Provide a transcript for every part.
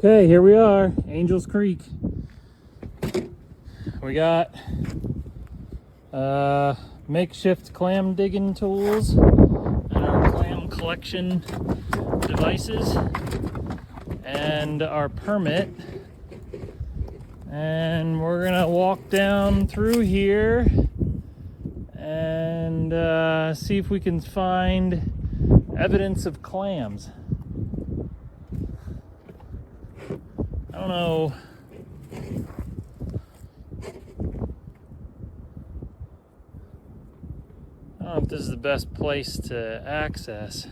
Okay, here we are, Angels Creek. We got makeshift clam digging tools and our clam collection devices and our permit. And we're gonna walk down through here and see if we can find evidence of clams. I don't know. I don't know if this is the best place to access.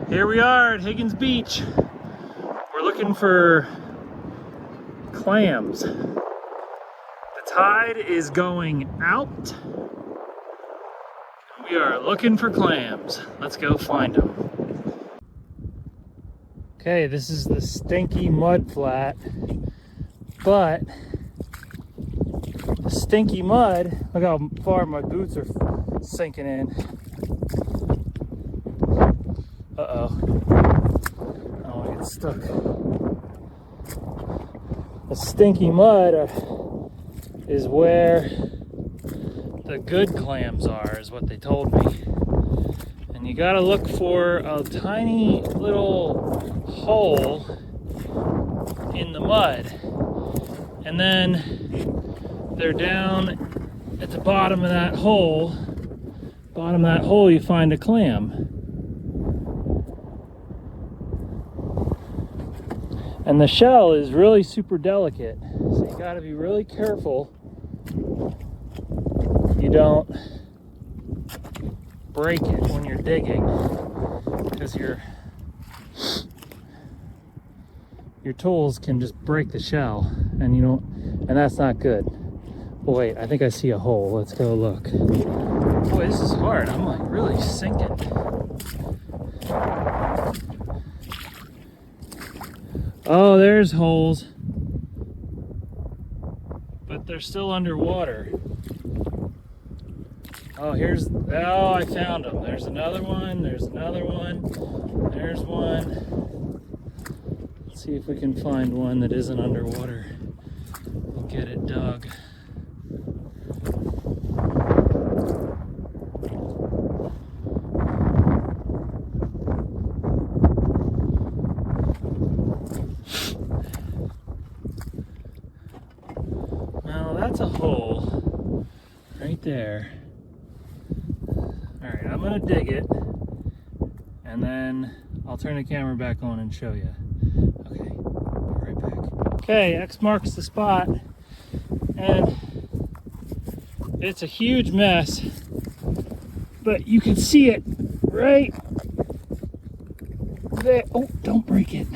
Here we are at Higgins Beach. We're looking for clams. The tide is going out. We are looking for clams. Let's go find them. Okay, this is the stinky mud flat, but the stinky mud, look how far my boots are sinking in. Uh-oh. I don't want to get stuck. The stinky mud is where the good clams are, is what they told me. And you gotta look for a tiny little hole in the mud. And then they're down at the bottom of that hole. Bottom of that hole you find a clam. And the shell is really super delicate. So you gotta be really careful you don't break it when you're digging, because your tools can just break the shell, and that's not good. Oh wait, I think I see a hole. Let's go look. Boy, this is hard. I'm like really sinking. Oh, there's holes, but they're still underwater. Oh, I found them. There's another one, there's another one, there's one. Let's see if we can find one that isn't underwater and get it dug. Now that's a hole right there. Alright, I'm gonna dig it, and then I'll turn the camera back on and show you. Okay, be right back. Okay, X marks the spot, and it's a huge mess, but you can see it right there. Oh, don't break it.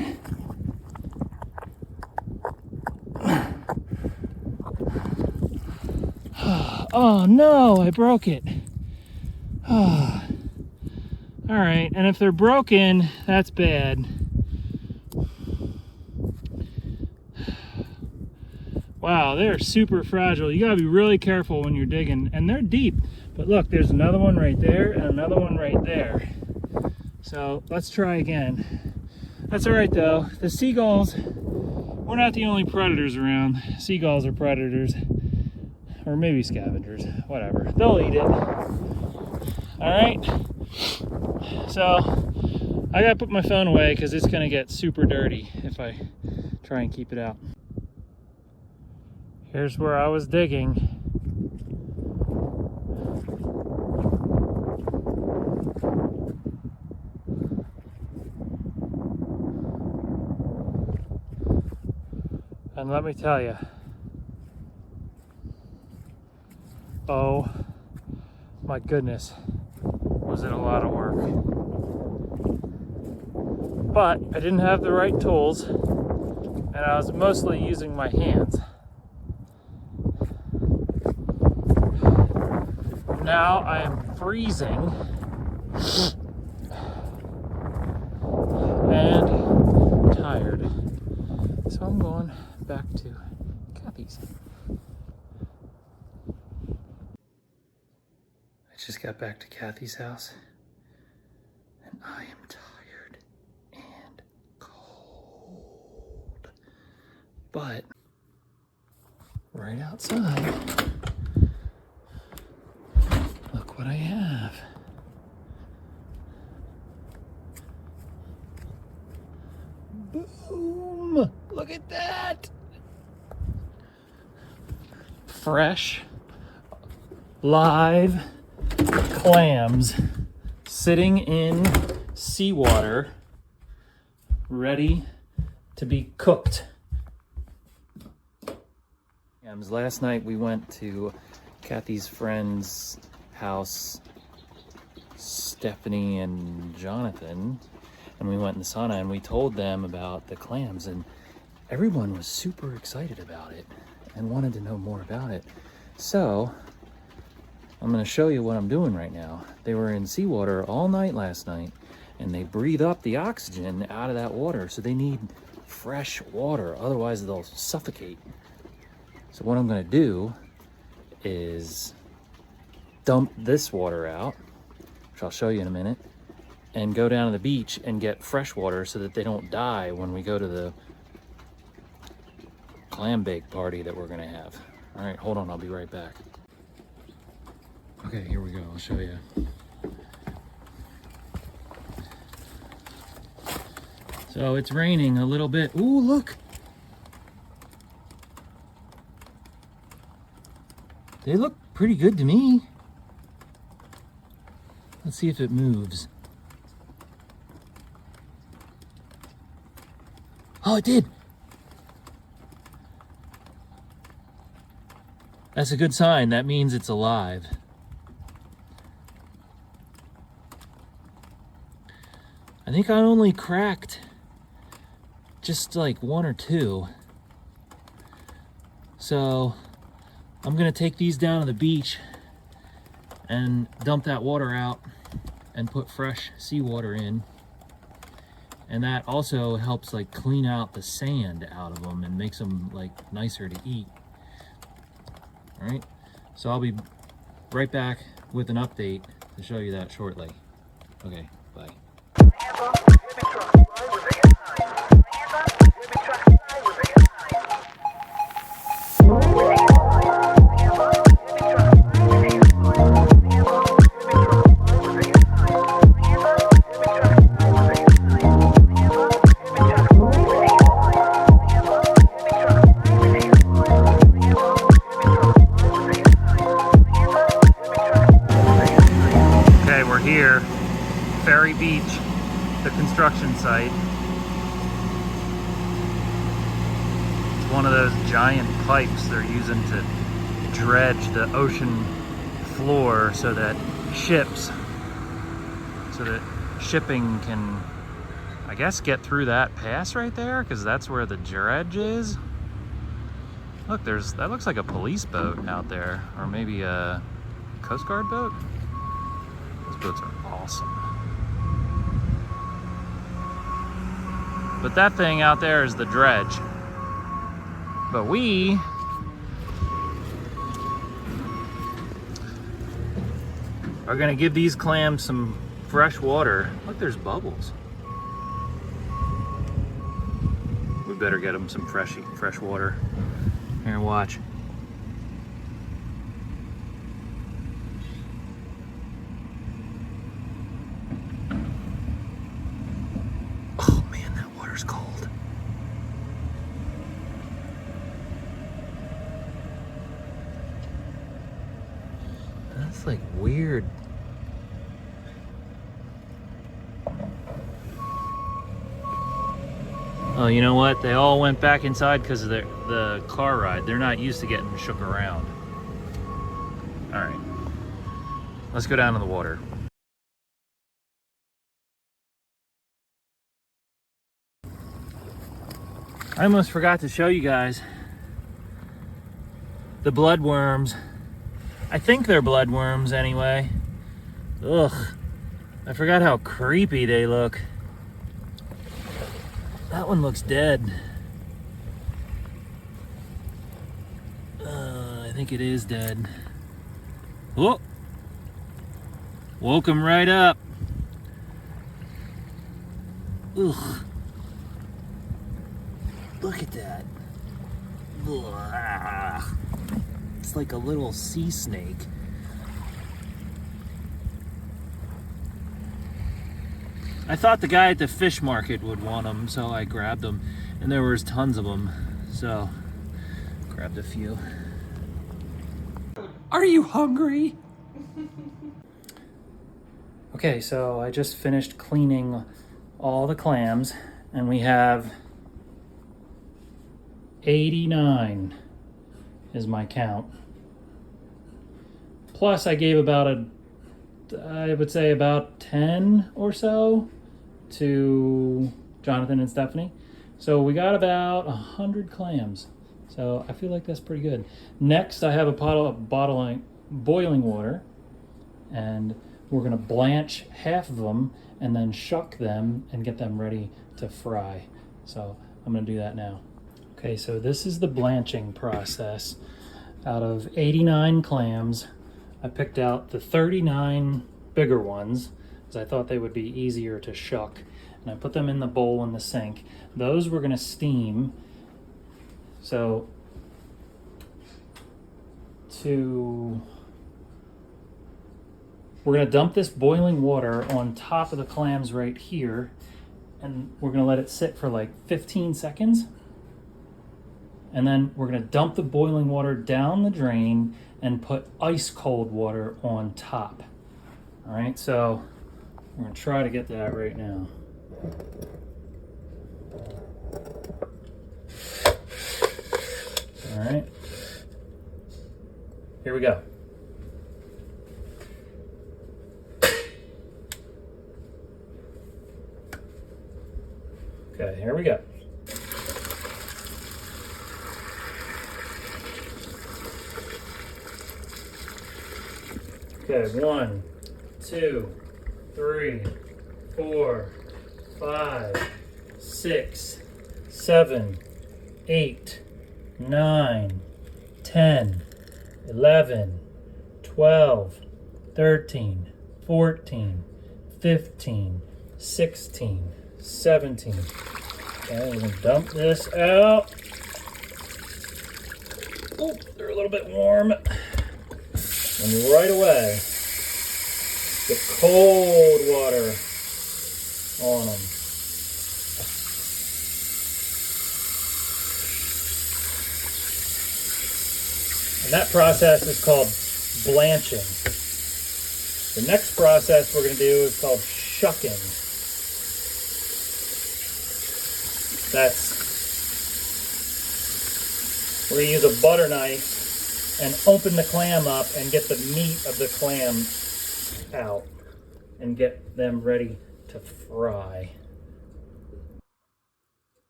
Oh no, I broke it. Oh. All right, and if they're broken, that's bad. Wow, they're super fragile. You gotta be really careful when you're digging, and they're deep. But look, there's another one right there and another one right there. So let's try again. That's all right though. The seagulls, we're not the only predators around. Seagulls are predators, or maybe scavengers, whatever. They'll eat it. All right, so I gotta put my phone away because it's gonna get super dirty if I try and keep it out. Here's where I was digging. And let me tell you, oh my goodness, was it a lot of work. But I didn't have the right tools, and I was mostly using my hands. Now I am freezing and tired. So I'm going back to Kathy's. I just got back to Kathy's house and I am tired. But right outside, look what I have. Boom! Look at that! Fresh, live clams sitting in seawater, ready to be cooked. Last night we went to Kathy's friend's house, Stephanie and Jonathan, and we went in the sauna and we told them about the clams, and everyone was super excited about it and wanted to know more about it. So I'm going to show you what I'm doing right now. They were in seawater all night last night, and they breathe up the oxygen out of that water, so they need fresh water, otherwise they'll suffocate. So what I'm going to do is dump this water out, which I'll show you in a minute, and go down to the beach and get fresh water so that they don't die when we go to the clam bake party that we're going to have. All right, hold on, I'll be right back. Okay, here we go, I'll show you. So it's raining a little bit. Ooh, look! They look pretty good to me. Let's see if it moves. Oh, it did! That's a good sign. That means it's alive. I think I only cracked just like one or two. So I'm gonna take these down to the beach and dump that water out and put fresh seawater in. And that also helps like clean out the sand out of them and makes them like nicer to eat. All right, so I'll be right back with an update to show you that shortly. Okay, bye. Here, Ferry Beach, the construction site. It's one of those giant pipes they're using to dredge the ocean floor so that shipping can, I guess, get through that pass right there, because that's where the dredge is. Look, that looks like a police boat out there, or maybe a Coast Guard boat. Those boats are awesome. But that thing out there is the dredge. But we are gonna give these clams some fresh water. Look, there's bubbles. We better get them some fresh water. Here, watch. Cold. That's like weird. Oh, you know what? They all went back inside because of the car ride. They're not used to getting shook around. All right, let's go down to the water. I almost forgot to show you guys the bloodworms. I think they're bloodworms anyway. Ugh, I forgot how creepy they look. That one looks dead. I think it is dead. Whoa! Woke him right up. Ugh. Look at that. Ugh. It's like a little sea snake. I thought the guy at the fish market would want them, so I grabbed them, and there was tons of them, so grabbed a few. Are you hungry? Okay, so I just finished cleaning all the clams, and we have 89 is my count. Plus I gave I would say about 10 or so to Jonathan and Stephanie. So we got about 100 clams. So I feel like that's pretty good. Next, I have a pot of boiling water, and we're gonna blanch half of them and then shuck them and get them ready to fry. So I'm gonna do that now. Okay, so this is the blanching process. Out of 89 clams, I picked out the 39 bigger ones because I thought they would be easier to shuck. And I put them in the bowl in the sink. Those we're gonna steam. So we're gonna dump this boiling water on top of the clams right here, and we're gonna let it sit for like 15 seconds. And then we're gonna dump the boiling water down the drain and put ice cold water on top. All right, so we're gonna try to get that right now. All right, here we go. Okay, here we go. Okay, 1, 2, 3, 4, 5, 6, 7, 8, 9, 10, 11, 12, 13, 14, 15, 16, 17. Okay, we're gonna dump this out. Oh, they're a little bit warm. And right away, get cold water on them. And that process is called blanching. The next process we're going to do is called shucking. We're going to use a butter knife and open the clam up and get the meat of the clam out and get them ready to fry.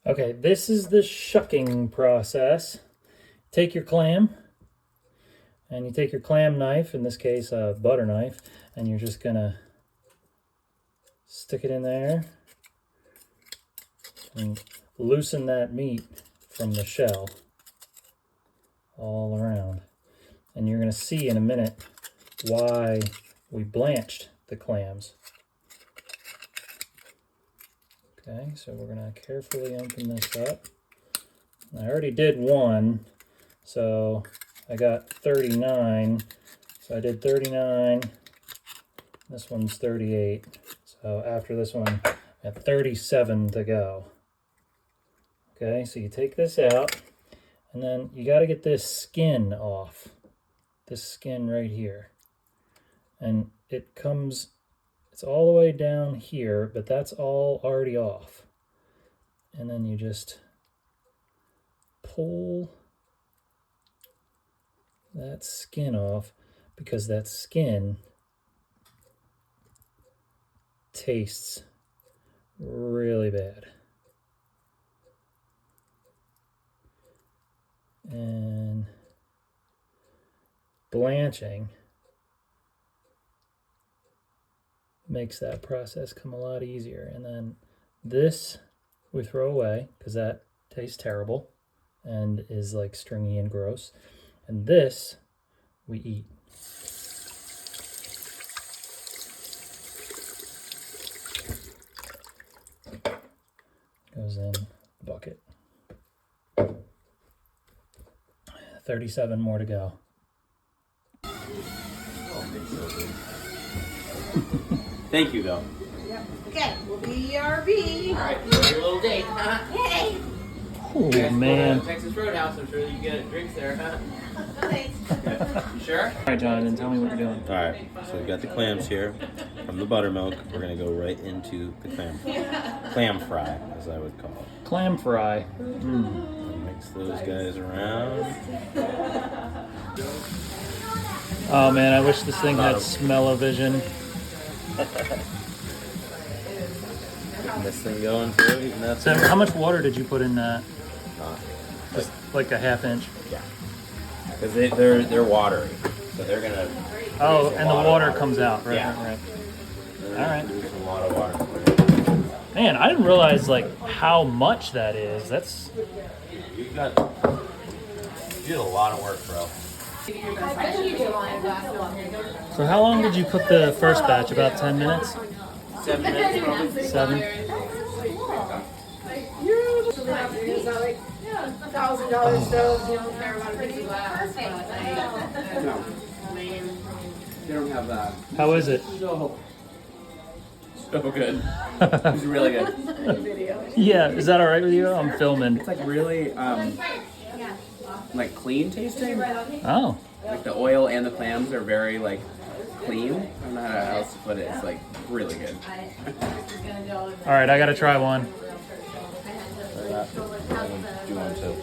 Okay, this is the shucking process. Take your clam, and you take your clam knife, in this case a butter knife, and you're just gonna stick it in there and loosen that meat from the shell all around. And you're going to see in a minute why we blanched the clams. Okay, so we're going to carefully open this up. I already did one, so I got 39. So I did 39. This one's 38. So after this one, I have 37 to go. Okay, so you take this out, and then you got to get this skin off. This skin right here. And it's all the way down here, but that's all already off. And then you just pull that skin off, because that skin tastes really bad. And blanching makes that process come a lot easier. And then this we throw away because that tastes terrible and is like stringy and gross. And this we eat. Goes in the bucket. 37 more to go. Thank you, though. Yep. Okay, we'll be RV. All right, your little date, huh? Yay! Oh, man. Texas Roadhouse. I'm sure you get drinks there, huh? Thanks. You sure? All right, Jonathan, tell me what you're doing. All right, so we've got the clams here from the buttermilk. We're gonna go right into the clam fry, as I would call it. Clam fry. Mix those guys around. Oh, man, I wish this thing had smell-o-vision. Getting this thing going too. Even that So how much water did you put in that? Just Like a half inch? yeah, because they're watery, so they're gonna. Oh, produce a and the lot of water comes out, right? Yeah. Right. They're All gonna right. produce a lot of water. Man, I didn't realize like how much that is. That's You did a lot of work, bro. so. How long did you cook the first batch? About 10 minutes? 7 minutes, probably. 7. $1,000 stoves, you don't care about a big glass. No. They don't have that. How is it? So good. It's really good. Yeah, is that all right with you? I'm filming. It's like really like clean tasting. Oh, Like the oil and the clams are very like clean. I don't know how else to put it. It's like really good. all right. I gotta try one. Do one too.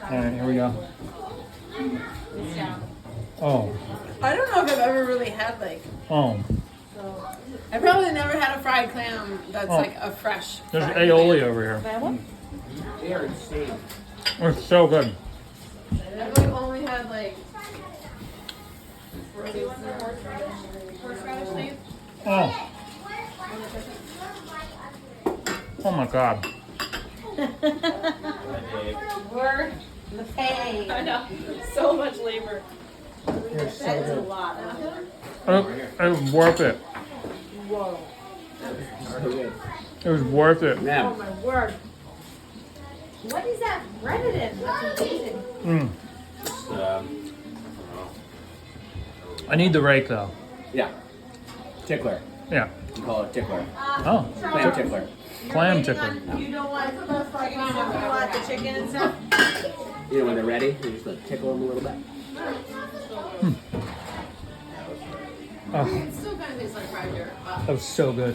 All right, here we go. Oh, I don't know if I've ever really had like, oh. I probably never had a fried clam that's Oh. like a fresh. There's fried aioli clam. over here. They are insane. It's so good. I've like only had like. Horseradish leaf. Oh. Oh my God. We're the pay. I know. So much labor. That's a lot. It was worth it. Whoa. So good. It was worth it. Oh Man, my word. What is that breaded in? That's amazing. Mm. Um, I need the rake though. yeah. Tickler. Yeah. You call it tickler. Oh, Clam tickler. clam tickler. You don't want the chicken and stuff? You know when they're ready, you just like tickle them a little bit. Oh, It still kind of tastes like fried dirt. that was so good.